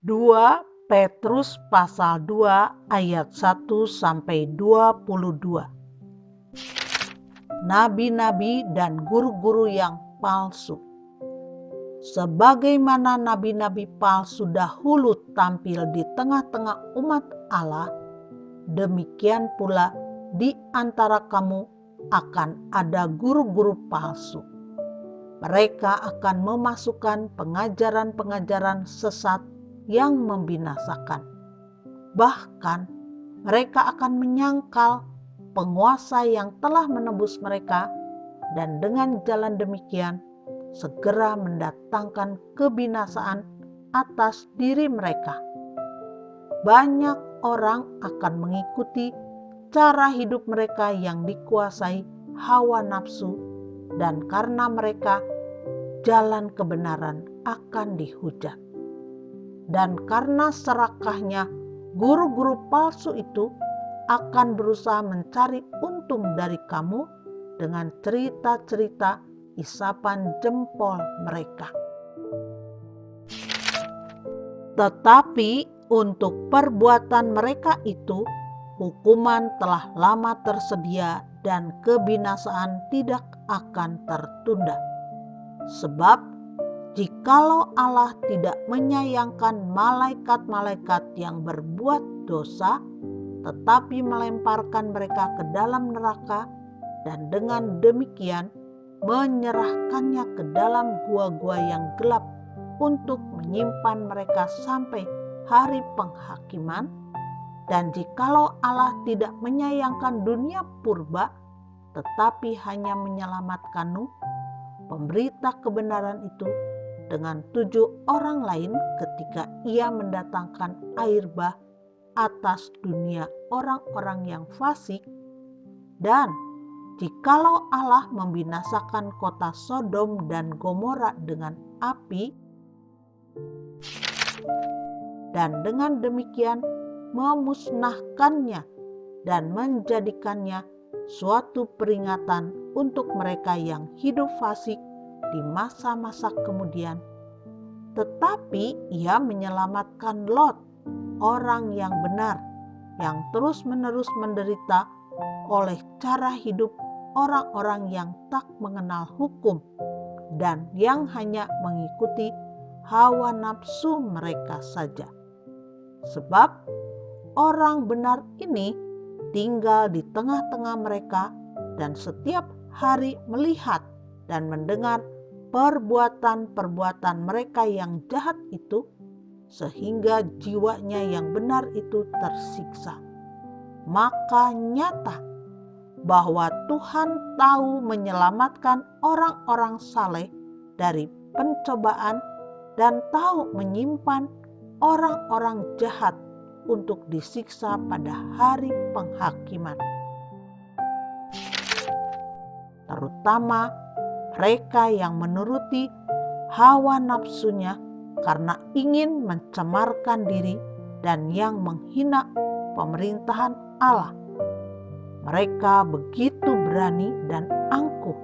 2 Petrus pasal 2 ayat 1-22. Nabi-nabi dan guru-guru yang palsu. Sebagaimana nabi-nabi palsu dahulu tampil di tengah-tengah umat Allah, demikian pula di antara kamu akan ada guru-guru palsu. Mereka akan memasukkan pengajaran-pengajaran sesat yang membinasakan. Bahkan mereka akan menyangkal penguasa yang telah menebus mereka, dan dengan jalan demikian segera mendatangkan kebinasaan atas diri mereka. Banyak orang akan mengikuti cara hidup mereka yang dikuasai hawa nafsu, dan karena mereka jalan kebenaran akan dihujat. Dan karena serakahnya guru-guru palsu itu akan berusaha mencari untung dari kamu dengan cerita-cerita isapan jempol mereka. Tetapi untuk perbuatan mereka itu hukuman telah lama tersedia dan kebinasaan tidak akan tertunda. Sebab jikalau Allah tidak menyayangkan malaikat-malaikat yang berbuat dosa, tetapi melemparkan mereka ke dalam neraka, dan dengan demikian menyerahkannya ke dalam gua-gua yang gelap untuk menyimpan mereka sampai hari penghakiman, dan jikalau Allah tidak menyayangkan dunia purba, tetapi hanya menyelamatkan Nuh, pemberita kebenaran itu, dengan 7 orang lain ketika ia mendatangkan air bah atas dunia orang-orang yang fasik, dan jikalau Allah membinasakan kota Sodom dan Gomora dengan api, dan dengan demikian memusnahkannya dan menjadikannya suatu peringatan untuk mereka yang hidup fasik di masa-masa kemudian, tetapi ia menyelamatkan Lot, orang yang benar, yang terus-menerus menderita oleh cara hidup orang-orang yang tak mengenal hukum dan yang hanya mengikuti hawa nafsu mereka saja. Sebab orang benar ini tinggal di tengah-tengah mereka dan setiap hari melihat dan mendengar perbuatan-perbuatan mereka yang jahat itu, sehingga jiwanya yang benar itu tersiksa. Maka nyata bahwa Tuhan tahu menyelamatkan orang-orang saleh dari pencobaan dan tahu menyimpan orang-orang jahat untuk disiksa pada hari penghakiman. Terutama mereka yang menuruti hawa nafsunya karena ingin mencemarkan diri dan yang menghina pemerintahan Allah. Mereka begitu berani dan angkuh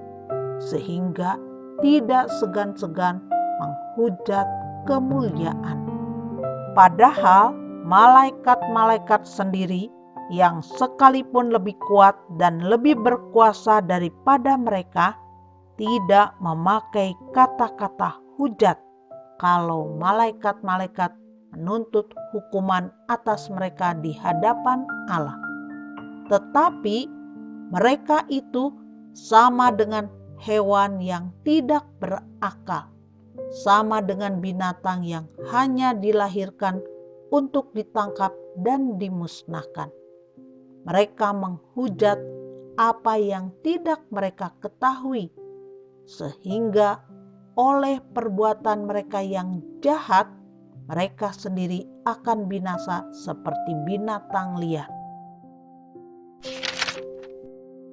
sehingga tidak segan-segan menghujat kemuliaan. Padahal malaikat-malaikat sendiri yang sekalipun lebih kuat dan lebih berkuasa daripada mereka tidak memakai kata-kata hujat kalau malaikat-malaikat menuntut hukuman atas mereka di hadapan Allah. Tetapi mereka itu sama dengan hewan yang tidak berakal, sama dengan binatang yang hanya dilahirkan untuk ditangkap dan dimusnahkan. Mereka menghujat apa yang tidak mereka ketahui, sehingga oleh perbuatan mereka yang jahat, mereka sendiri akan binasa seperti binatang liar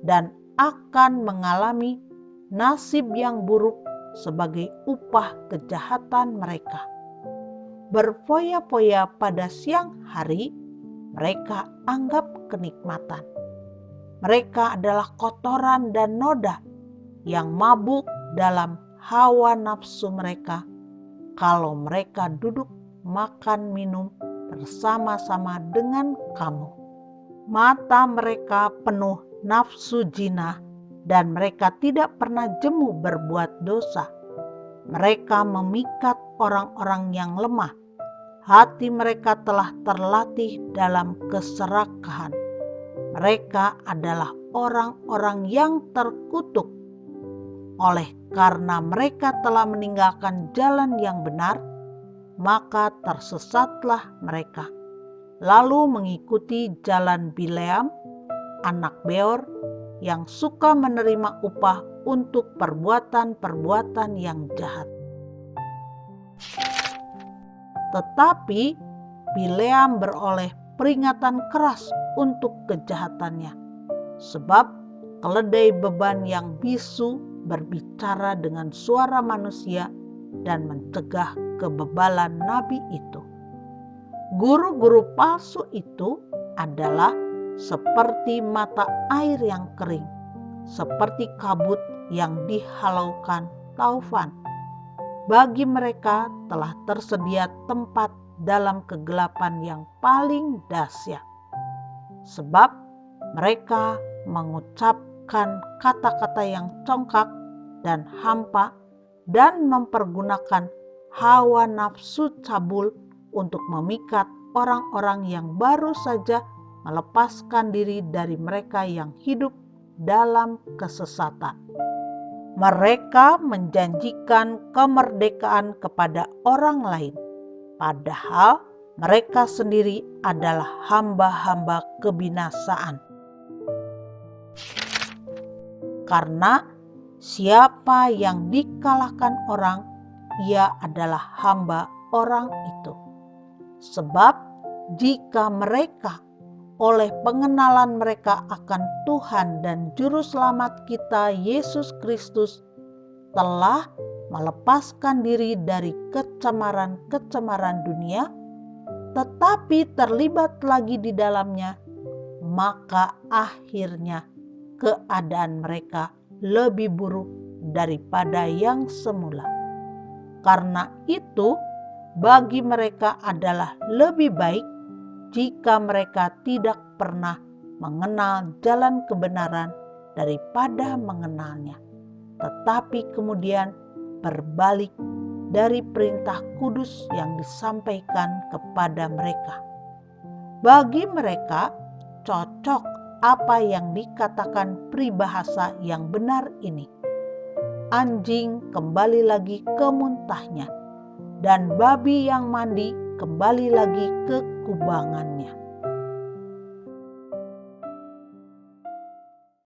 dan akan mengalami nasib yang buruk sebagai upah kejahatan mereka. Berfoya-foya pada siang hari, mereka anggap kenikmatan. Mereka adalah kotoran dan noda yang mabuk dalam hawa nafsu mereka kalau mereka duduk makan minum bersama-sama dengan kamu. Mata mereka penuh nafsu zina dan mereka tidak pernah jemu berbuat dosa. Mereka memikat orang-orang yang lemah. Hati mereka telah terlatih dalam keserakahan. Mereka adalah orang-orang yang terkutuk. Oleh karena mereka telah meninggalkan jalan yang benar, maka tersesatlah mereka. Lalu mengikuti jalan Bileam, anak Beor, yang suka menerima upah untuk perbuatan-perbuatan yang jahat. Tetapi Bileam beroleh peringatan keras untuk kejahatannya, sebab keledai beban yang bisu berbicara dengan suara manusia dan mencegah kebebalan nabi itu. Guru-guru palsu itu adalah seperti mata air yang kering, seperti kabut yang dihalaukan taufan. Bagi mereka telah tersedia tempat dalam kegelapan yang paling dahsyat. Sebab mereka mengucapkan kata-kata yang congkak dan hampa dan mempergunakan hawa nafsu cabul untuk memikat orang-orang yang baru saja melepaskan diri dari mereka yang hidup dalam kesesatan. Mereka menjanjikan kemerdekaan kepada orang lain, padahal mereka sendiri adalah hamba-hamba kebinasaan. Karena siapa yang dikalahkan orang, ia adalah hamba orang itu. Sebab jika mereka oleh pengenalan mereka akan Tuhan dan Juru Selamat kita Yesus Kristus telah melepaskan diri dari kecemaran-kecemaran dunia, tetapi terlibat lagi di dalamnya, maka akhirnya keadaan mereka lebih buruk daripada yang semula. Karena itu, bagi mereka adalah lebih baik jika mereka tidak pernah mengenal jalan kebenaran daripada mengenalnya, tetapi kemudian berbalik dari perintah kudus yang disampaikan kepada mereka. Bagi mereka cocok apa yang dikatakan peribahasa yang benar ini. Anjing kembali lagi ke muntahnya, dan babi yang mandi kembali lagi ke kubangannya.